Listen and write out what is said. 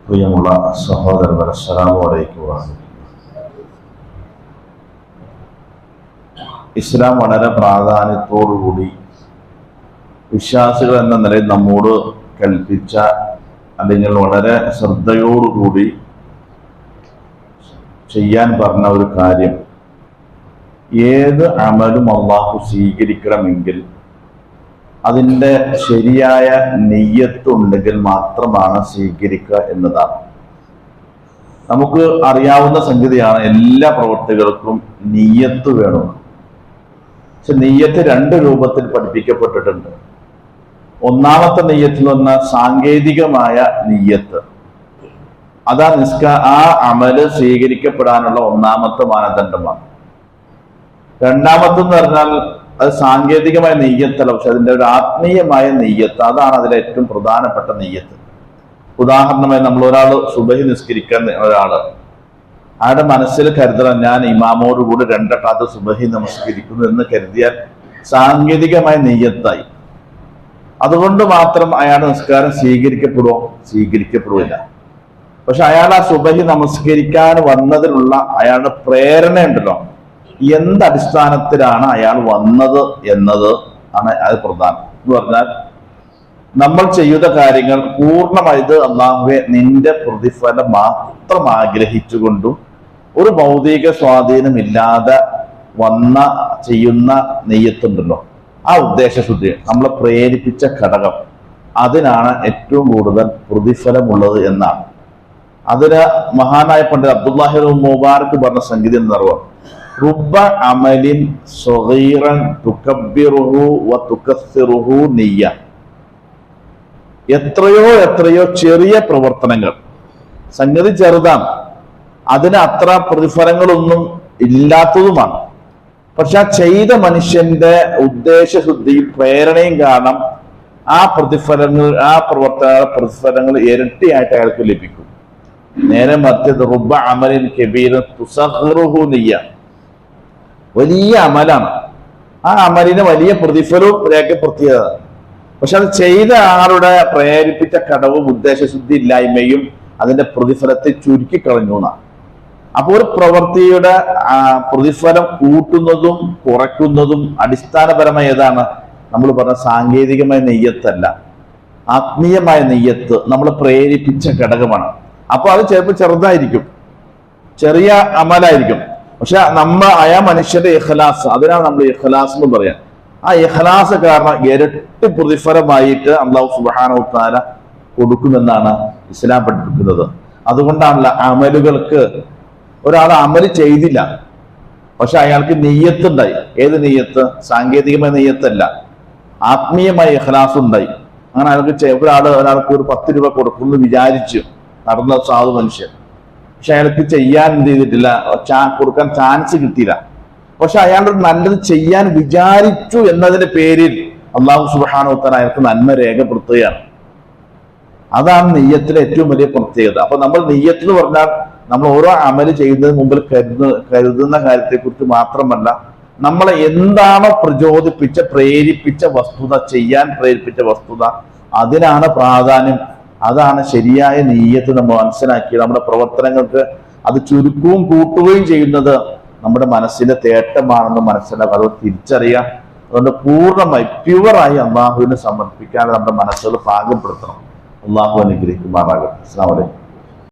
പ്രിയമുള്ള സഹോദരന്മാരെ, അസ്സലാമു അലൈക്കും വറഹ്മത്തുള്ളാഹി. ഇസ്ലാം വളരെ പ്രാധാന്യത്തോടുകൂടി വിശ്വാസികൾ എന്ന നിലയിൽ നമ്മോട് കൽപ്പിച്ച, അല്ലെങ്കിൽ വളരെ ശ്രദ്ധയോടുകൂടി ചെയ്യാൻ പറഞ്ഞ ഒരു കാര്യം, ഏത് അമലും അള്ളാഹു സ്വീകരിക്കണമെങ്കിൽ അതിൻ്റെ ശരിയായ നിയ്യത്ത് ഉണ്ടെങ്കിൽ മാത്രമാണ് സ്വീകരിക്കുക എന്നതാണ്. നമുക്ക് അറിയാവുന്ന സംഗതിയാണ്, എല്ലാ പ്രവൃത്തികൾക്കും നിയ്യത്ത് വേണം. പക്ഷെ നിയ്യത്ത് രണ്ട് രൂപത്തിൽ പഠിപ്പിക്കപ്പെട്ടിട്ടുണ്ട്. ഒന്നാമത്തെ നിയ്യത്ത് എന്ന് പറഞ്ഞാൽ സാങ്കേതികമായ നിയ്യത്ത്. അതാ ആ അമല് സ്വീകരിക്കപ്പെടാനുള്ള ഒന്നാമത്തെ മാനദണ്ഡമാണ്. രണ്ടാമത്തെന്ന് പറഞ്ഞാൽ അത് സാങ്കേതികമായ നെയ്യത്തല്ല, പക്ഷെ അതിൻ്റെ ഒരു ആത്മീയമായ നെയ്യത്ത്, അതാണ് അതിലെ ഏറ്റവും പ്രധാനപ്പെട്ട നെയ്യത്ത്. ഉദാഹരണമായി, നമ്മൾ സുബഹി നിസ്കരിക്കാൻ ഒരാള് അയാളുടെ മനസ്സിൽ കരുതണം, ഞാൻ ഇമാമോടുകൂടി 2 റക്അത്ത് സുബഹി നമസ്കരിക്കുന്നു എന്ന് കരുതിയാൽ സാങ്കേതികമായ നെയ്യത്തായി. അതുകൊണ്ട് മാത്രം അയാളുടെ നിസ്കാരം സ്വീകരിക്കപ്പെടുകയില്ല. പക്ഷെ അയാൾ ആ സുബഹി നമസ്കരിക്കാൻ വന്നതിനുള്ള അയാളുടെ പ്രേരണ ഉണ്ടല്ലോ, എന്തടിസ്ഥാനത്തിലാണ് അയാൾ വന്നത് എന്നത് ആണ് അത് പ്രധാനം. എന്ന് പറഞ്ഞാൽ, നമ്മൾ ചെയ്യുന്ന കാര്യങ്ങൾ പൂർണ്ണമായത് അല്ലാഹുവേ നിന്റെ പ്രതിഫലം മാത്രം ആഗ്രഹിച്ചുകൊണ്ടും ഒരു ഭൗതിക സ്വാധീനമില്ലാതെ ചെയ്യുന്ന നെയ്യത്തുണ്ടല്ലോ, ആ ഉദ്ദേശശുദ്ധി, നമ്മളെ പ്രേരിപ്പിച്ച ഘടകം, അതിനാണ് ഏറ്റവും കൂടുതൽ പ്രതിഫലമുള്ളത് എന്നാണ്. അതിന് മഹാനായ പണ്ഡിതൻ അബ്ദുല്ലാഹി മുബാറക് പറഞ്ഞ സംഗതി എന്ന് പറയുക, റുബ്ബ അമലിൻ സ്വഗീറൻ തുകബ്ബിറുഹു വ തുകസ്സിറുഹു നിയ്യ. എത്രയോ ചെറിയ പ്രവർത്തനങ്ങൾ, സംഗതി ചെറുതാണ്, അതിന് അത്ര പ്രതിഫലങ്ങളൊന്നും ഇല്ലാത്തതുമാണ്. പക്ഷെ ആ ചെയ്ത മനുഷ്യന്റെ ഉദ്ദേശശുദ്ധിയും പ്രേരണയും കാരണം ആ പ്രതിഫലങ്ങൾ ഇരട്ടിയായിട്ട് അയാൾക്ക് ലഭിക്കും. നേരെ മറിച്ചത് റുബ്ബ അമലിൻ കബീറൻ തുസഗ്ഗിറുഹു നിയ്യ, വലിയ അമലാണ്, ആ അമലിന് വലിയ പ്രതിഫലവും രേഖപ്പെടുത്തിയതാണ്. പക്ഷെ അത് ചെയ്ത ആളുടെ പ്രേരിപ്പിച്ച ഘടവും ഉദ്ദേശശുദ്ധി ഇല്ലായ്മയും അതിന്റെ പ്രതിഫലത്തെ ചുരുക്കിക്കളഞ്ഞു എന്നാണ്. അപ്പോൾ ഒരു പ്രവൃത്തിയുടെ പ്രതിഫലം കൂട്ടുന്നതും കുറയ്ക്കുന്നതും അടിസ്ഥാനപരമായി ഏതാണ്? നമ്മൾ പറഞ്ഞ സാങ്കേതികമായ നെയ്യത്തല്ല, ആത്മീയമായ നെയ്യത്ത്, നമ്മൾ പ്രേരിപ്പിച്ച ഘടകമാണ്. അപ്പോൾ അത് ചിലപ്പോൾ ചെറുതായിരിക്കും, ചെറിയ അമലായിരിക്കും, പക്ഷെ അയാ മനുഷ്യന്റെ ഇഖ്ലാസ്, അതിനാണ് നമ്മൾ ഇഖ്ലാസ് എന്ന് പറയാം. ആ ഇഖ്ലാസ് കാരണം ഇരട്ടി പ്രതിഫലമായിട്ട് അല്ലാഹു സുബ്ഹാനഹു വ തആല കൊടുക്കുമെന്നാണ് ഇസ്ലാം പഠിപ്പിക്കുന്നത്. അതുകൊണ്ടാണല്ലോ അമലുകൾക്ക്, ഒരാൾ അമല് ചെയ്തില്ല പക്ഷെ അയാൾക്ക് നെയ്യത്തുണ്ടായി. ഏത് നെയ്യത്ത്? സാങ്കേതികമായ നെയ്യത്തല്ല, ആത്മീയമായ ഇഖ്ലാസ് ഉണ്ടായി. അങ്ങനെ ഒരാൾക്ക് ഒരു 10 രൂപ കൊടുക്കുമെന്ന് വിചാരിച്ചു നടന്ന സാധു മനുഷ്യൻ, പക്ഷെ അയാൾക്ക് ചെയ്യാൻ എന്ത് ചെയ്തിട്ടില്ല, കൊടുക്കാൻ ചാൻസ് കിട്ടിയില്ല. പക്ഷെ അയാൾ നല്ലത് ചെയ്യാൻ വിചാരിച്ചു എന്നതിന്റെ പേരിൽ അല്ലാഹു സുബ്ഹാനഹു വ തആല അയാൾക്ക് നന്മ രേഖപ്പെടുത്തുകയാണ്. അതാണ് നെയ്യത്തിലെ ഏറ്റവും വലിയ പ്രത്യേകത. അപ്പൊ നമ്മൾ നെയ്യത്ത് എന്ന് പറഞ്ഞാൽ നമ്മൾ ഓരോ അമല് ചെയ്യുന്നതിന് മുമ്പിൽ കരുതുന്ന കാര്യത്തെക്കുറിച്ച് മാത്രമല്ല, നമ്മളെ എന്താണോ പ്രേരിപ്പിച്ച വസ്തുത, ചെയ്യാൻ പ്രേരിപ്പിച്ച വസ്തുത, അതിനാണ് പ്രാധാന്യം. അതാണ് ശരിയായ നെയ്യത്ത് നമ്മൾ മനസ്സിലാക്കി നമ്മുടെ പ്രവർത്തനങ്ങൾക്ക് അത് ചുരുക്കവും കൂട്ടുകയും ചെയ്യുന്നത് നമ്മുടെ മനസ്സിന്റെ തേട്ടമാണെന്ന് മനസ്സിലാക്കുക, അത് തിരിച്ചറിയാം. അതുകൊണ്ട് പൂർണ്ണമായി പ്യുവറായി അള്ളാഹുവിന് സമർപ്പിക്കാൻ നമ്മുടെ മനസ്സുകൾ പാകപ്പെടുത്തണം. അള്ളാഹു അനുഗ്രഹിക്കുമാറാകട്ടെ. അസ്സലാമു അലൈക്കും.